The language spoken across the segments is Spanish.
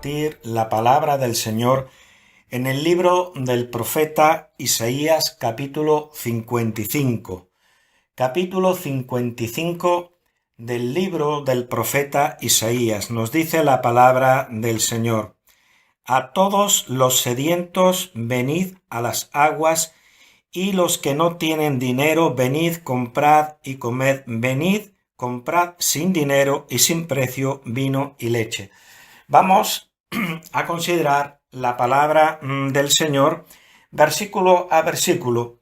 compartir la palabra del Señor en el libro del profeta Isaías, capítulo 55. Capítulo 55 del libro del profeta Isaías. Nos dice la palabra del Señor: A todos los sedientos, venid a las aguas, y los que no tienen dinero, venid, comprad y comed. Venid, comprad sin dinero y sin precio vino y leche. Vamos a considerar la palabra del Señor versículo a versículo,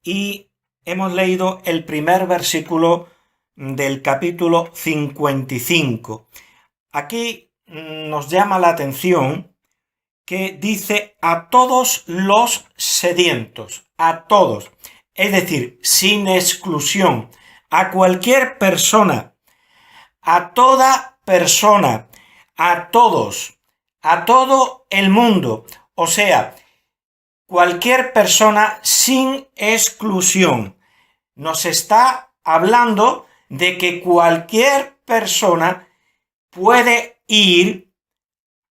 y hemos leído el primer versículo del capítulo 55. Aquí nos llama la atención que dice a todos los sedientos, a todos, es decir, sin exclusión, a cualquier persona, a toda persona, a todos, a todo el mundo, o sea, cualquier persona sin exclusión. Nos está hablando de que cualquier persona puede ir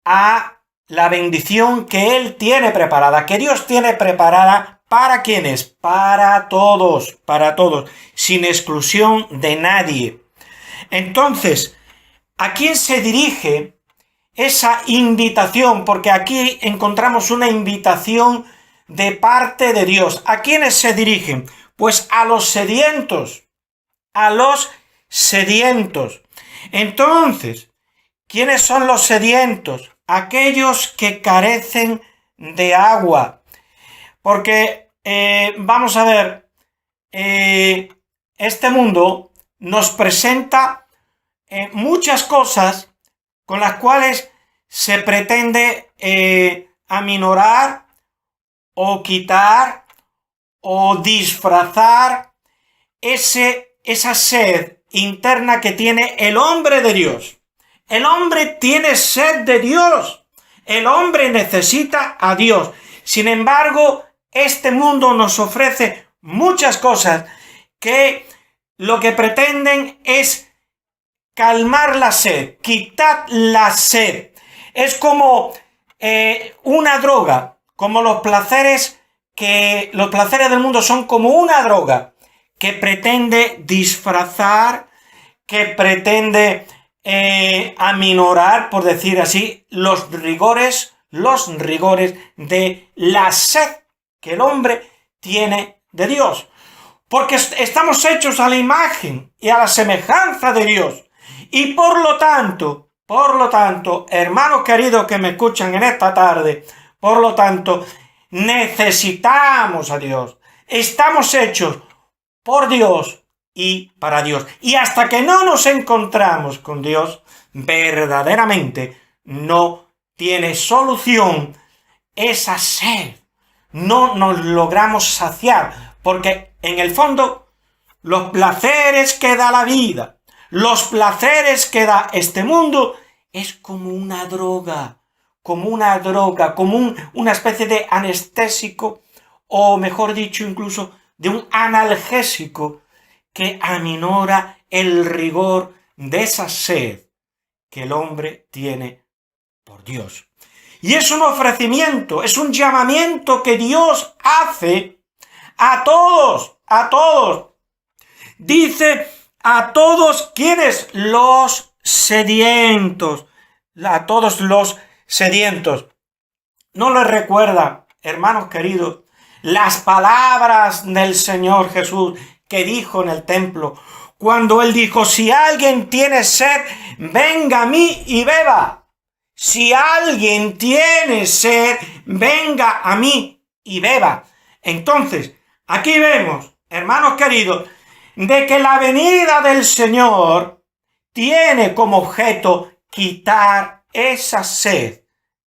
a la bendición que Él tiene preparada, que Dios tiene preparada. ¿Para quiénes? Para todos, sin exclusión de nadie. Entonces, ¿a quién se dirige esa invitación? Porque aquí encontramos una invitación de parte de Dios. ¿A quiénes se dirigen? Pues a los sedientos, a los sedientos. Entonces, ¿quiénes son los sedientos? Aquellos que carecen de agua. Porque, vamos a ver, este mundo nos presenta muchas cosas con las cuales se pretende aminorar o quitar o disfrazar esa sed interna que tiene el hombre de Dios. El hombre tiene sed de Dios. El hombre necesita a Dios. Sin embargo, este mundo nos ofrece muchas cosas que lo que pretenden es calmar la sed, quitar la sed. Es como una droga, como los placeres del mundo son como una droga que pretende disfrazar, que pretende aminorar, por decir así, los rigores de la sed que el hombre tiene de Dios. Porque estamos hechos a la imagen y a la semejanza de Dios. Y por lo tanto, hermanos queridos que me escuchan en esta tarde, por lo tanto, necesitamos a Dios. Estamos hechos por Dios y para Dios. Y hasta que no nos encontramos con Dios, verdaderamente no tiene solución esa sed. No nos logramos saciar, porque en el fondo los placeres que da la vida, los placeres que da este mundo, es como una droga, como una especie de anestésico, o mejor dicho, incluso de un analgésico que aminora el rigor de esa sed que el hombre tiene por Dios. Y es un ofrecimiento, es un llamamiento que Dios hace a todos. Dice a todos, ¿quiénes? Los sedientos. A todos los sedientos. ¿No les recuerda, hermanos queridos, las palabras del Señor Jesús que dijo en el templo, cuando Él dijo: si alguien tiene sed, venga a mí y beba? Si alguien tiene sed, venga a mí y beba. Entonces, aquí vemos, hermanos queridos, de que la venida del Señor tiene como objeto quitar esa sed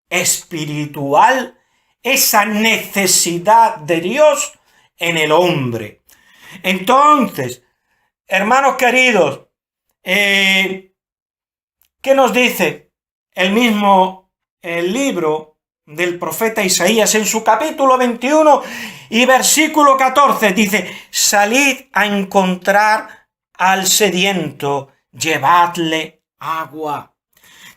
espiritual, esa necesidad de Dios en el hombre. Entonces, hermanos queridos, ¿qué nos dice el libro del profeta Isaías en su capítulo 21 y versículo 14? Dice: salid a encontrar al sediento, llevadle agua.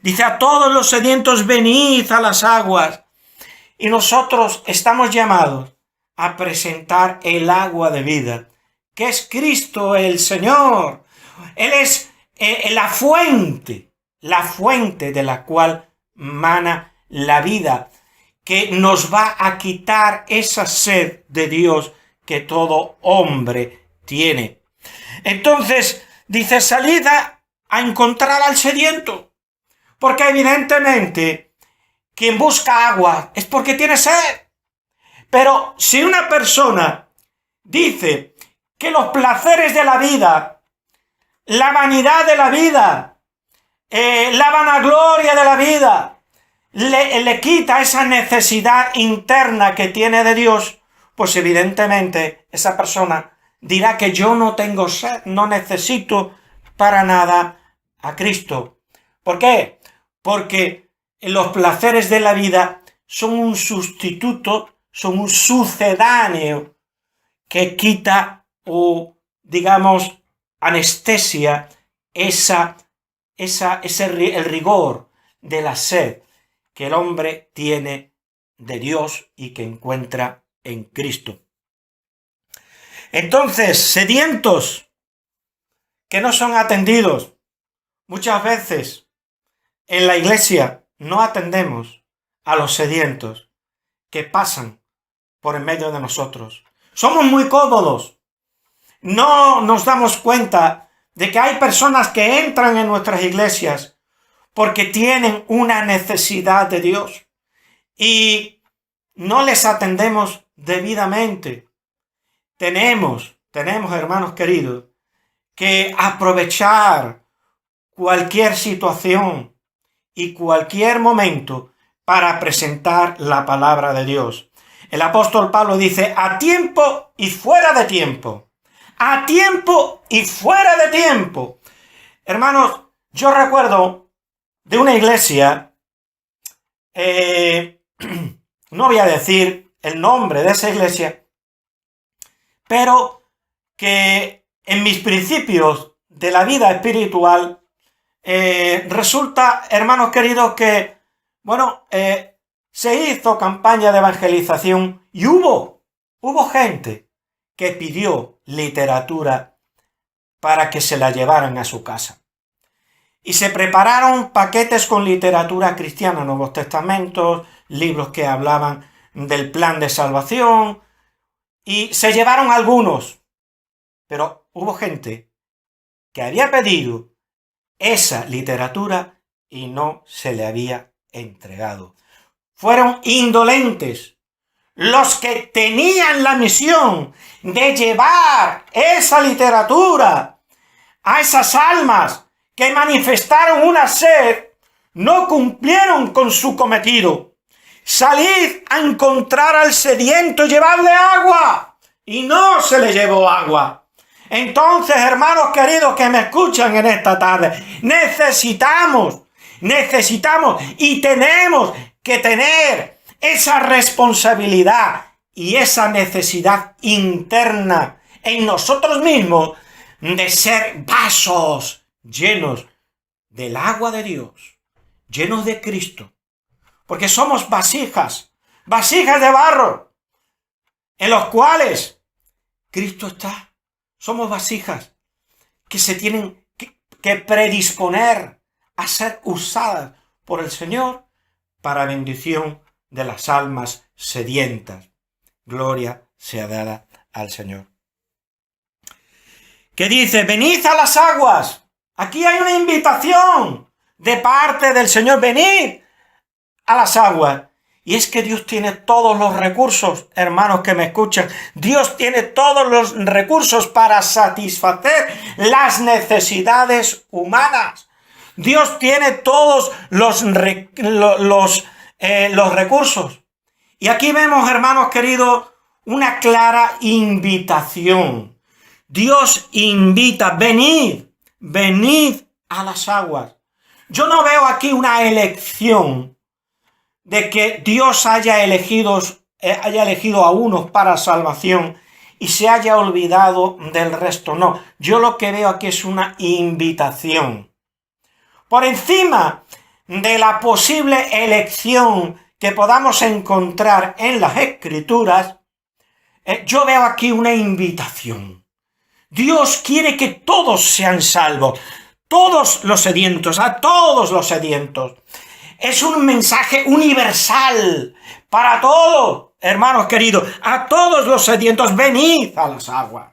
Dice: a todos los sedientos venid a las aguas. Y nosotros estamos llamados a presentar el agua de vida, que es Cristo el Señor. Él es la fuente de la cual mana la vida, que nos va a quitar esa sed de Dios que todo hombre tiene. Entonces, dice: salid a encontrar al sediento, porque evidentemente quien busca agua es porque tiene sed. Pero si una persona dice que los placeres de la vida, la vanidad de la vida, la vanagloria de la vida, le quita esa necesidad interna que tiene de Dios, pues evidentemente esa persona dirá que yo no tengo sed, no necesito para nada a Cristo. ¿Por qué? Porque los placeres de la vida son un sustituto, son un sucedáneo que quita o, digamos, anestesia el rigor de la sed que el hombre tiene de Dios y que encuentra en Cristo. Entonces, sedientos que no son atendidos. Muchas veces en la iglesia no atendemos a los sedientos que pasan por en medio de nosotros. Somos muy cómodos. No nos damos cuenta de que hay personas que entran en nuestras iglesias porque tienen una necesidad de Dios y no les atendemos debidamente. Tenemos, hermanos queridos, que aprovechar cualquier situación y cualquier momento para presentar la palabra de Dios. El apóstol Pablo dice: a tiempo y fuera de tiempo. A tiempo y fuera de tiempo. Hermanos, yo recuerdo de una iglesia, no voy a decir el nombre de esa iglesia, pero que en mis principios de la vida espiritual resulta, hermanos queridos, que, se hizo campaña de evangelización y hubo gente que pidió literatura para que se la llevaran a su casa. Y se prepararon paquetes con literatura cristiana, Nuevos Testamentos, libros que hablaban del plan de salvación, y se llevaron algunos. Pero hubo gente que había pedido esa literatura y no se le había entregado. Fueron indolentes los que tenían la misión de llevar esa literatura a esas almas que manifestaron una sed, no cumplieron con su cometido. Salid a encontrar al sediento y llevarle agua, y no se le llevó agua. Entonces, hermanos queridos que me escuchan en esta tarde, necesitamos y tenemos que tener esa responsabilidad y esa necesidad interna en nosotros mismos de ser vasos llenos del agua de Dios, llenos de Cristo, porque somos vasijas de barro, en los cuales Cristo está. Somos vasijas que se tienen que predisponer a ser usadas por el Señor para bendición de las almas sedientas. Gloria sea dada al Señor. ¿Qué dice? Venid a las aguas. Aquí hay una invitación de parte del Señor. Venid a las aguas. Y es que Dios tiene todos los recursos, hermanos que me escuchan. Dios tiene todos los recursos para satisfacer las necesidades humanas. Dios tiene todos los recursos. Y aquí vemos, hermanos queridos, una clara invitación. Dios invita: venid a las aguas. Yo no veo aquí una elección de que Dios haya elegido a unos para salvación y se haya olvidado del resto. No, yo lo que veo aquí es una invitación. Por encima de la posible elección que podamos encontrar en las Escrituras, yo veo aquí una invitación. Dios quiere que todos sean salvos, todos los sedientos, a todos los sedientos. Es un mensaje universal para todos, hermanos queridos, a todos los sedientos, venid a las aguas.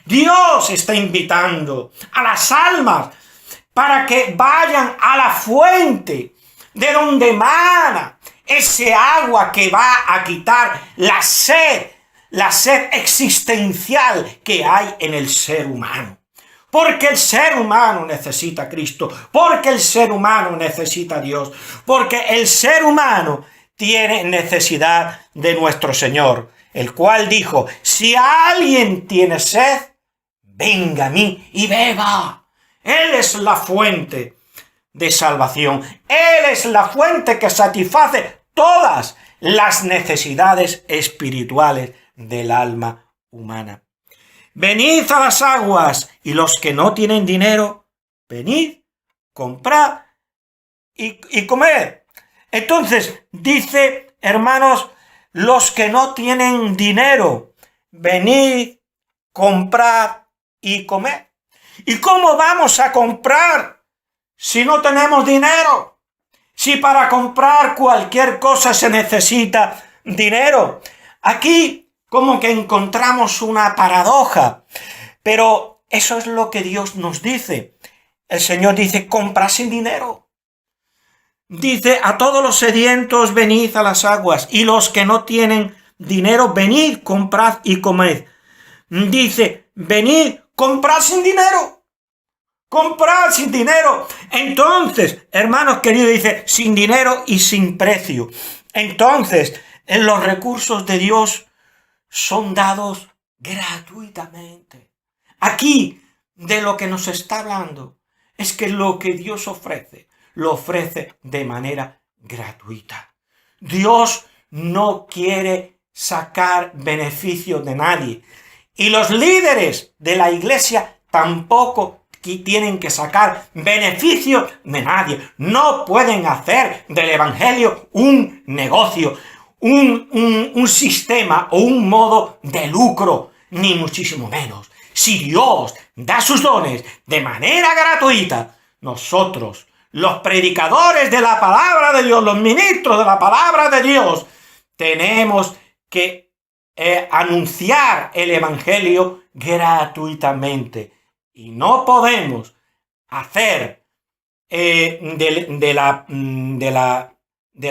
Dios está invitando a las almas para que vayan a la fuente de donde emana ese agua que va a quitar la sed existencial que hay en el ser humano. Porque el ser humano necesita a Cristo, porque el ser humano necesita a Dios, porque el ser humano tiene necesidad de nuestro Señor, el cual dijo, si alguien tiene sed, venga a mí y beba. Él es la fuente de salvación. Él es la fuente que satisface todas las necesidades espirituales del alma humana. Venid a las aguas, y los que no tienen dinero, venid, comprad y comed. Entonces, dice, hermanos, los que no tienen dinero, venid, comprad y comed. ¿Y cómo vamos a comprar si no tenemos dinero? Si para comprar cualquier cosa se necesita dinero. Aquí como que encontramos una paradoja, pero eso es lo que Dios nos dice. El Señor dice, compra sin dinero. Dice, a todos los sedientos venid a las aguas, y los que no tienen dinero, venid, comprad y comed. Dice, venid, comprad sin dinero. Comprad sin dinero. Entonces, hermanos queridos, dice, sin dinero y sin precio. Entonces, en los recursos de Dios son dados gratuitamente. Aquí, de lo que nos está hablando, es que lo que Dios ofrece, lo ofrece de manera gratuita. Dios no quiere sacar beneficio de nadie. Y los líderes de la iglesia tampoco tienen que sacar beneficio de nadie. No pueden hacer del evangelio un negocio, un sistema o un modo de lucro, ni muchísimo menos. Si Dios da sus dones de manera gratuita, nosotros, los predicadores de la palabra de Dios, los ministros de la palabra de Dios, tenemos que anunciar el evangelio gratuitamente. Y no podemos hacer de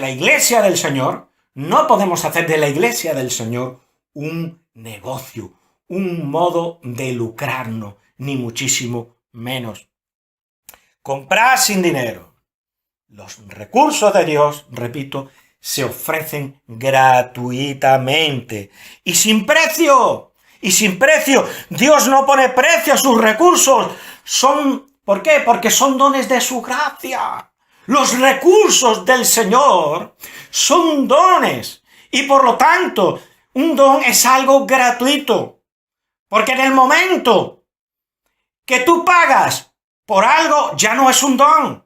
la iglesia del Señor, no podemos hacer de la iglesia del Señor un negocio, un modo de lucrarnos, ni muchísimo menos. Comprar sin dinero. Los recursos de Dios, repito, se ofrecen gratuitamente y sin precio. Y sin precio. Dios no pone precio a sus recursos. ¿Por qué? Porque son dones de su gracia. Los recursos del Señor son dones. Y por lo tanto, un don es algo gratuito. Porque en el momento que tú pagas por algo, ya no es un don.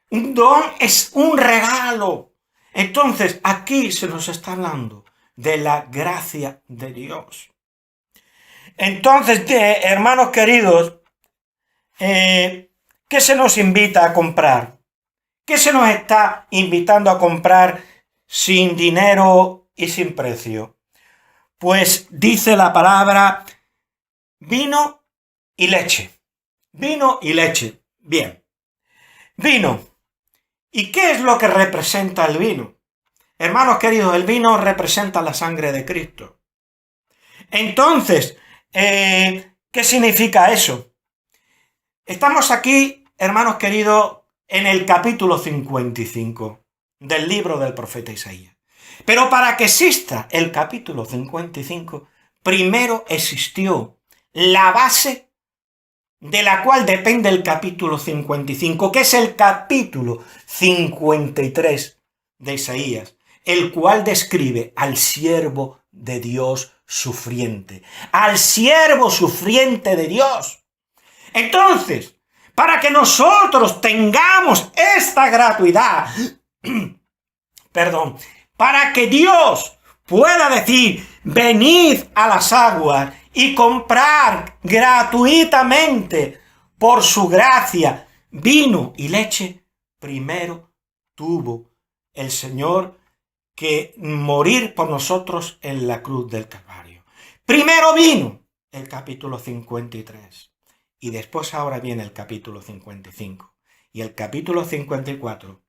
Un don es un regalo. Entonces, aquí se nos está hablando de la gracia de Dios. Entonces, hermanos queridos, ¿qué se nos invita a comprar? ¿Qué se nos está invitando a comprar sin dinero y sin precio? Pues dice la palabra vino y leche. Vino y leche. Bien. Vino. ¿Y qué es lo que representa el vino? Hermanos queridos, el vino representa la sangre de Cristo. Entonces, ¿qué significa eso? Estamos aquí, hermanos queridos, en el capítulo 55 del libro del profeta Isaías. Pero para que exista el capítulo 55, primero existió la base de la cual depende el capítulo 55, que es el capítulo 53 de Isaías, el cual describe al siervo de Dios sufriente, al siervo sufriente de Dios. Entonces, para que nosotros tengamos esta gratuidad, perdón, para que Dios pueda decir, venid a las aguas y comprar gratuitamente por su gracia vino y leche, primero tuvo el Señor que morir por nosotros en la cruz del Calvario. Primero vino el capítulo 53 y después ahora viene el capítulo 55. Y el capítulo 54,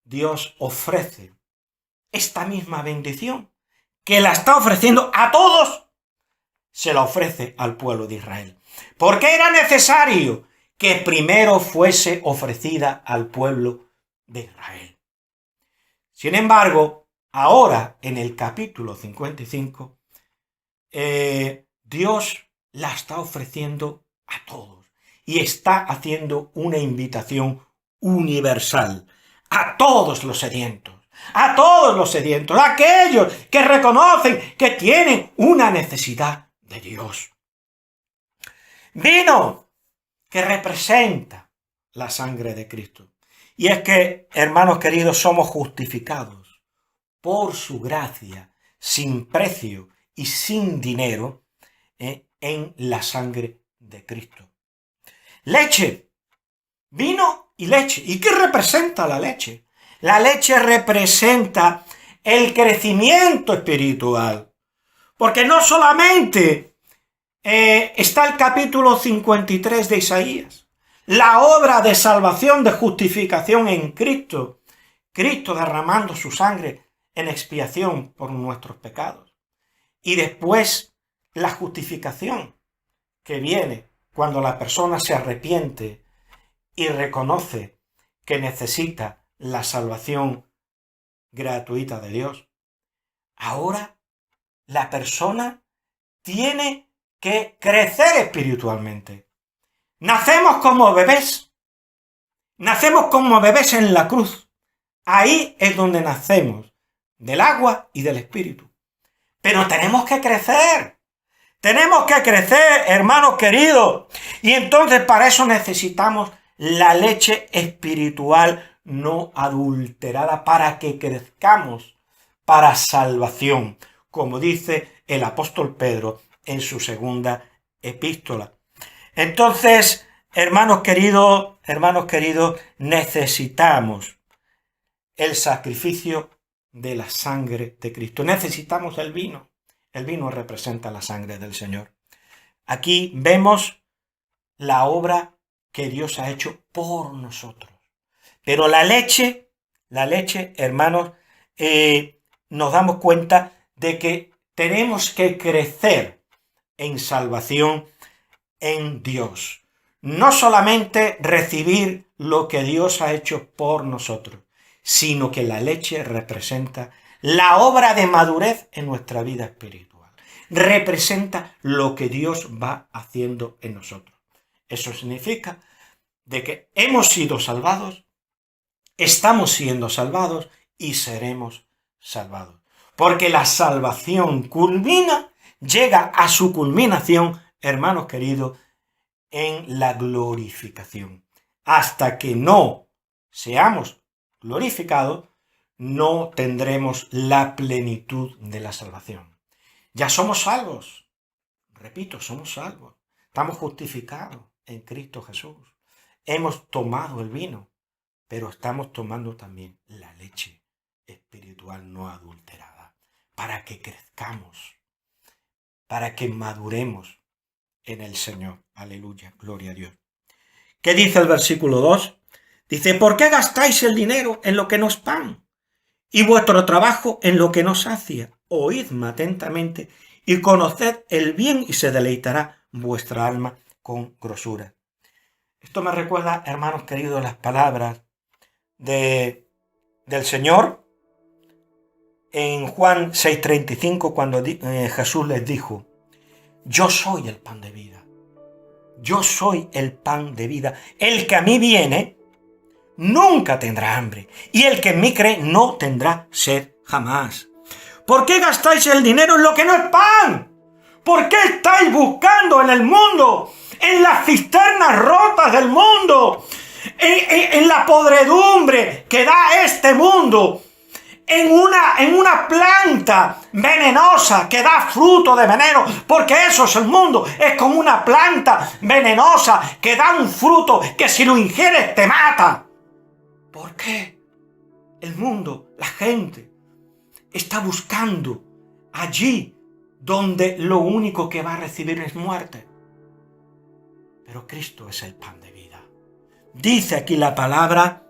Dios ofrece esta misma bendición que la está ofreciendo a todos, se la ofrece al pueblo de Israel. Porque era necesario que primero fuese ofrecida al pueblo de Israel. Sin embargo, ahora en el capítulo 55, Dios la está ofreciendo a todos y está haciendo una invitación universal a todos los sedientos, aquellos que reconocen que tienen una necesidad de Dios. Vino que representa la sangre de Cristo. Y es que, hermanos queridos, somos justificados por su gracia, sin precio y sin dinero, en la sangre de Cristo. Leche, vino y leche. ¿Y qué representa la leche? La leche representa el crecimiento espiritual. Porque no solamente está el capítulo 53 de Isaías, la obra de salvación, de justificación en Cristo, Cristo derramando su sangre en expiación por nuestros pecados. Y después la justificación que viene cuando la persona se arrepiente y reconoce que necesita la salvación gratuita de Dios. Ahora la persona tiene que crecer espiritualmente. Nacemos como bebés en la cruz. Ahí es donde nacemos, del agua y del espíritu. Pero tenemos que crecer, hermanos queridos. Y entonces para eso necesitamos la leche espiritual no adulterada, para que crezcamos para salvación, como dice el apóstol Pedro en su segunda epístola. Entonces, hermanos queridos, necesitamos el sacrificio de la sangre de Cristo. Necesitamos el vino. El vino representa la sangre del Señor. Aquí vemos la obra que Dios ha hecho por nosotros. Pero la leche, hermanos, nos damos cuenta de que tenemos que crecer en salvación en Dios. No solamente recibir lo que Dios ha hecho por nosotros, sino que la leche representa la obra de madurez en nuestra vida espiritual. Representa lo que Dios va haciendo en nosotros. Eso significa de que hemos sido salvados, estamos siendo salvados y seremos salvados. Porque la salvación llega a su culminación, hermanos queridos, en la glorificación. Hasta que no seamos glorificados, no tendremos la plenitud de la salvación. Ya somos salvos. Repito, somos salvos. Estamos justificados en Cristo Jesús. Hemos tomado el vino, pero estamos tomando también la leche espiritual no adulterada, para que crezcamos, para que maduremos en el Señor. Aleluya, gloria a Dios. ¿Qué dice el versículo 2? Dice, ¿por qué gastáis el dinero en lo que no es pan y vuestro trabajo en lo que no sacia? Oídme atentamente y conoced el bien y se deleitará vuestra alma con grosura. Esto me recuerda, hermanos queridos, las palabras del Señor en Juan 6:35, cuando Jesús les dijo, yo soy el pan de vida. Yo soy el pan de vida. El que a mí viene nunca tendrá hambre, y el que en mí cree no tendrá sed jamás. ¿Por qué gastáis el dinero en lo que no es pan? ¿Por qué estáis buscando en el mundo en las cisternas rotas del mundo, en la podredumbre que da este mundo, en una planta venenosa que da fruto de veneno, porque eso es el mundo, es como una planta venenosa que da un fruto que si lo ingieres te mata. ¿Por qué? El mundo, la gente, está buscando allí donde lo único que va a recibir es muerte. Pero Cristo es el pan de vida. Dice la palabra,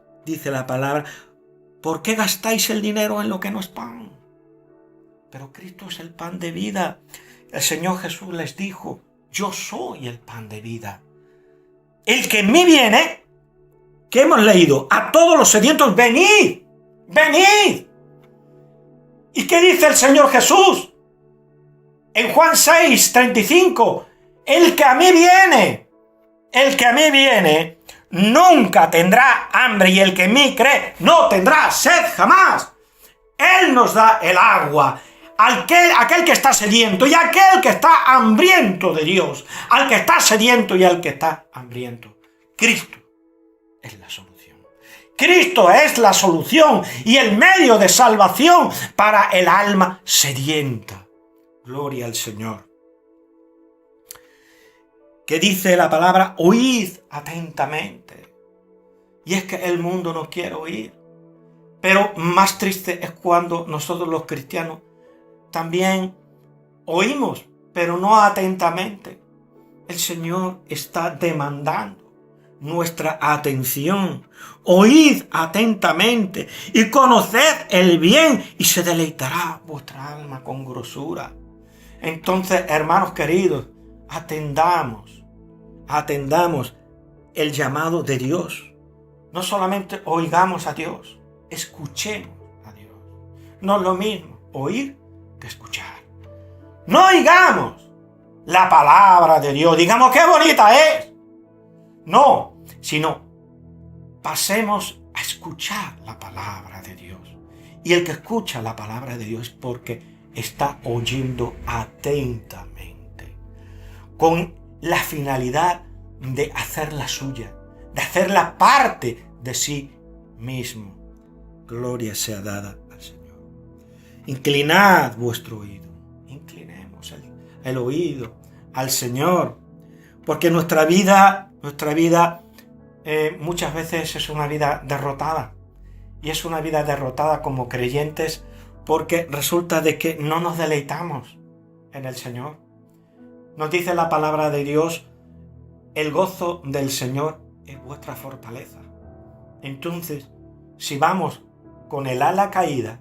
¿por qué gastáis el dinero en lo que no es pan? Pero Cristo es el pan de vida. El Señor Jesús les dijo, yo soy el pan de vida. El que en mí viene, que hemos leído, a todos los sedientos, venid, venid. ¿Y qué dice el Señor Jesús? En Juan 6:35, el que a mí viene, nunca tendrá hambre, y el que en mí cree no tendrá sed jamás. Él nos da el agua, aquel que está sediento y aquel que está hambriento de Dios, al que está sediento y al que está hambriento. Cristo es la solución. Cristo es la solución y el medio de salvación para el alma sedienta. Gloria al Señor. ¿Qué dice la palabra? Oíd atentamente. Y es que el mundo no quiere oír. Pero más triste es cuando nosotros los cristianos también oímos, pero no atentamente. El Señor está demandando nuestra atención. Oíd atentamente y conoced el bien y se deleitará vuestra alma con grosura. Entonces, hermanos queridos, atendamos el llamado de Dios. No solamente oigamos a Dios, escuchemos a Dios. No es lo mismo oír que escuchar. No oigamos la palabra de Dios, digamos qué bonita es. No, sino pasemos a escuchar la palabra de Dios. Y el que escucha la palabra de Dios es porque está oyendo atentamente, con la finalidad de hacerla suya, de hacerla parte de sí mismo. Gloria sea dada al Señor. Inclinad vuestro oído, inclinemos el oído al Señor, porque nuestra vida muchas veces es una vida derrotada, y es una vida derrotada como creyentes porque resulta de que no nos deleitamos en el Señor. Nos dice la palabra de Dios, el gozo del Señor es vuestra fortaleza. Entonces, si vamos con el ala caída,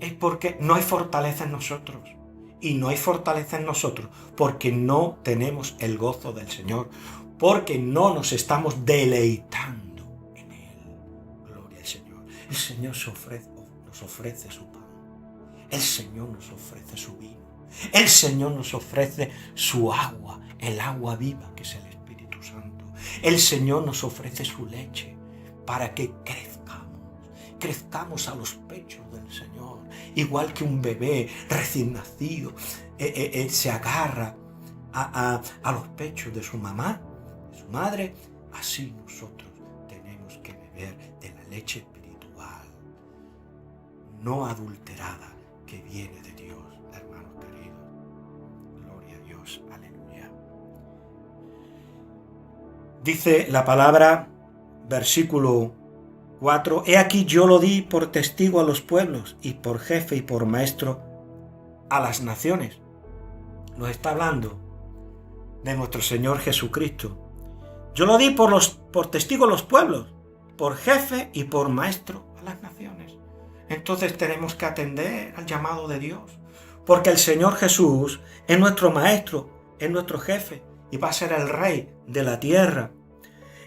es porque no hay fortaleza en nosotros. Y no hay fortaleza en nosotros porque no tenemos el gozo del Señor, porque no nos estamos deleitando en Él. Gloria al Señor. El Señor nos ofrece su pan. El Señor nos ofrece su vino. El Señor nos ofrece su agua, el agua viva que es el Espíritu Santo. El Señor nos ofrece su leche para que crezcamos a los pechos del Señor. Igual que un bebé recién nacido se agarra a los pechos de su mamá, de su madre, así nosotros tenemos que beber de la leche espiritual, no adulterada, que viene de Dios, hermanos queridos. Gloria a Dios, aleluya. Dice la palabra, versículo 4, he aquí yo lo di por testigo a los pueblos y por jefe y por maestro a las naciones. Nos está hablando de nuestro Señor Jesucristo. Yo lo di por testigo a los pueblos, por jefe y por maestro a las naciones. Entonces tenemos que atender al llamado de Dios, porque el Señor Jesús es nuestro maestro, es nuestro jefe y va a ser el rey de la tierra.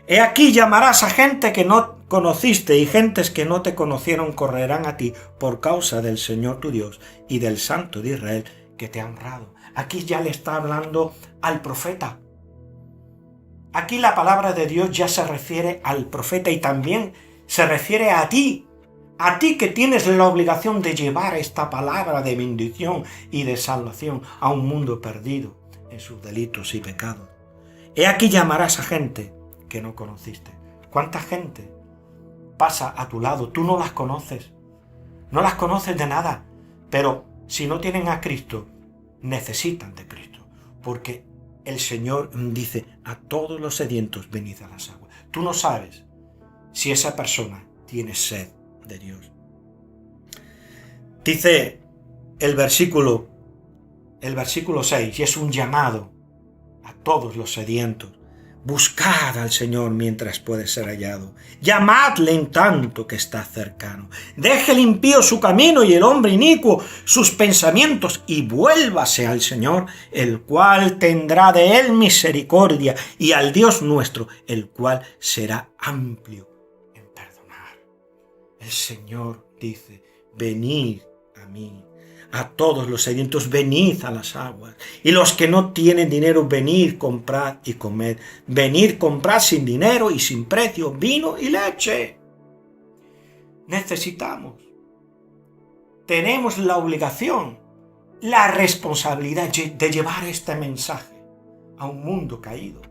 He aquí llamarás a gente que no conociste y gentes que no te conocieron correrán a ti por causa del Señor tu Dios y del Santo de Israel que te ha honrado. Aquí ya le está hablando al profeta. Aquí la palabra de Dios ya se refiere al profeta y también se refiere a ti que tienes la obligación de llevar esta palabra de bendición y de salvación a un mundo perdido en sus delitos y pecados. He aquí llamarás a gente que no conociste. ¿Cuánta gente pasa a tu lado? Tú no las conoces. No las conoces de nada. Pero si no tienen a Cristo, necesitan de Cristo. Porque el Señor dice, a todos los sedientos venid a las aguas. Tú no sabes si esa persona tiene sed de Dios. Dice el versículo 6, y es un llamado a todos los sedientos. Buscad al Señor mientras puede ser hallado. Llamadle en tanto que está cercano. Deje el impío su camino y el hombre inicuo sus pensamientos y vuélvase al Señor, el cual tendrá de él misericordia, y al Dios nuestro, el cual será amplio en perdonar. El Señor dice, venid a mí. A todos los sedientos, venid a las aguas. Y los que no tienen dinero, venid, comprad y comed. Venid, comprad sin dinero y sin precio vino y leche. Tenemos la obligación, la responsabilidad de llevar este mensaje a un mundo caído,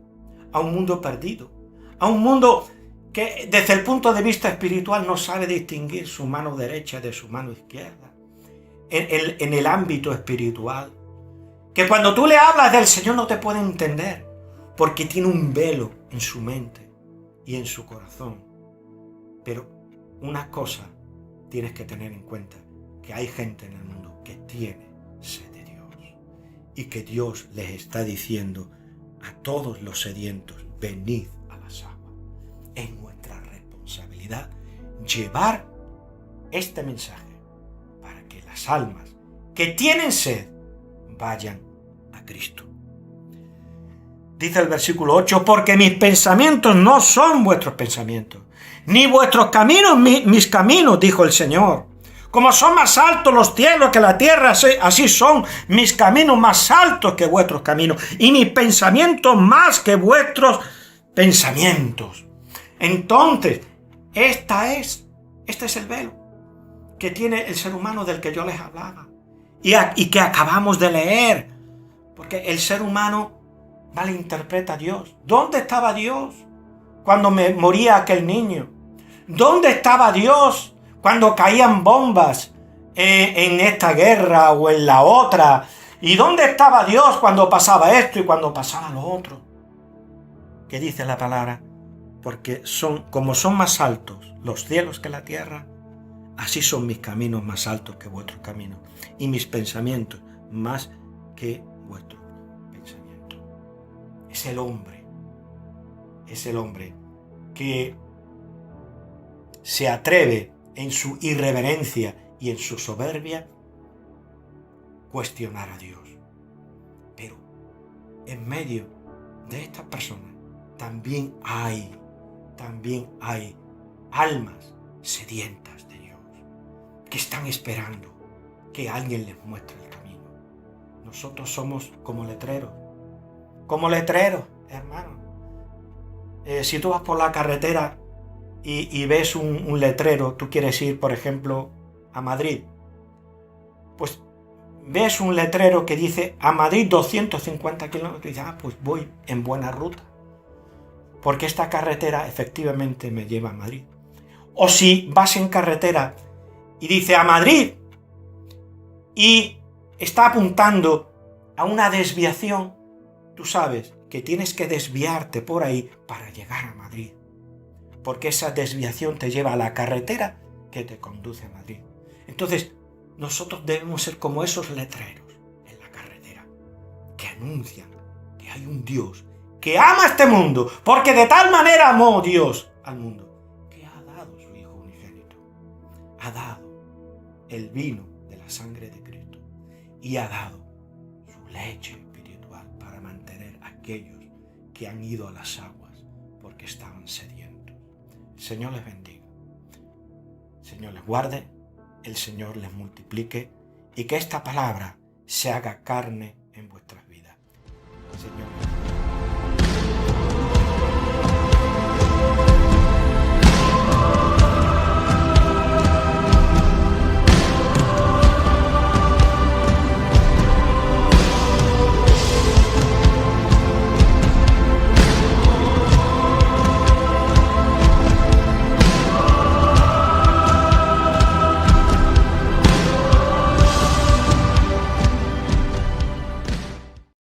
a un mundo perdido, a un mundo que desde el punto de vista espiritual no sabe distinguir su mano derecha de su mano izquierda. En el ámbito espiritual, que cuando tú le hablas del Señor no te puede entender, porque tiene un velo en su mente y en su corazón. Pero una cosa tienes que tener en cuenta, que hay gente en el mundo que tiene sed de Dios, y que Dios les está diciendo a todos los sedientos, venid a las aguas. Es nuestra responsabilidad llevar este mensaje, las almas que tienen sed vayan a Cristo. Dice el versículo 8, porque mis pensamientos no son vuestros pensamientos, ni vuestros caminos mis caminos, dijo el Señor. Como son más altos los cielos que la tierra, así son mis caminos más altos que vuestros caminos, y mis pensamientos más que vuestros pensamientos. Entonces, este es el velo que tiene el ser humano del que yo les hablaba y que acabamos de leer, porque el ser humano malinterpreta a Dios. ¿Dónde estaba Dios cuando moría aquel niño? ¿Dónde estaba Dios cuando caían bombas en esta guerra o en la otra? ¿Y dónde estaba Dios cuando pasaba esto y cuando pasaba lo otro? ¿Qué dice la palabra? Porque como son más altos los cielos que la tierra, así son mis caminos más altos que vuestros caminos, y mis pensamientos más que vuestros pensamientos. Es el hombre que se atreve en su irreverencia y en su soberbia cuestionar a Dios. Pero en medio de estas personas también hay almas sedientas de Dios, que están esperando que alguien les muestre el camino. Nosotros somos como letreros, hermano. Si tú vas por la carretera y ves un letrero, tú quieres ir, por ejemplo, a Madrid, pues ves un letrero que dice a Madrid 250 kilómetros y dices, pues voy en buena ruta, porque esta carretera efectivamente me lleva a Madrid. O si vas en carretera y dice a Madrid y está apuntando a una desviación, tú sabes que tienes que desviarte por ahí para llegar a Madrid, porque esa desviación te lleva a la carretera que te conduce a Madrid. Entonces, nosotros debemos ser como esos letreros en la carretera que anuncian que hay un Dios que ama este mundo, porque de tal manera amó Dios al mundo, que ha dado su Hijo unigénito, ha dado el vino de la sangre de Cristo y ha dado su leche espiritual para mantener a aquellos que han ido a las aguas porque estaban sedientos. El Señor les bendiga, el Señor les guarde, el Señor les multiplique y que esta palabra se haga carne en vuestras vidas. Señor.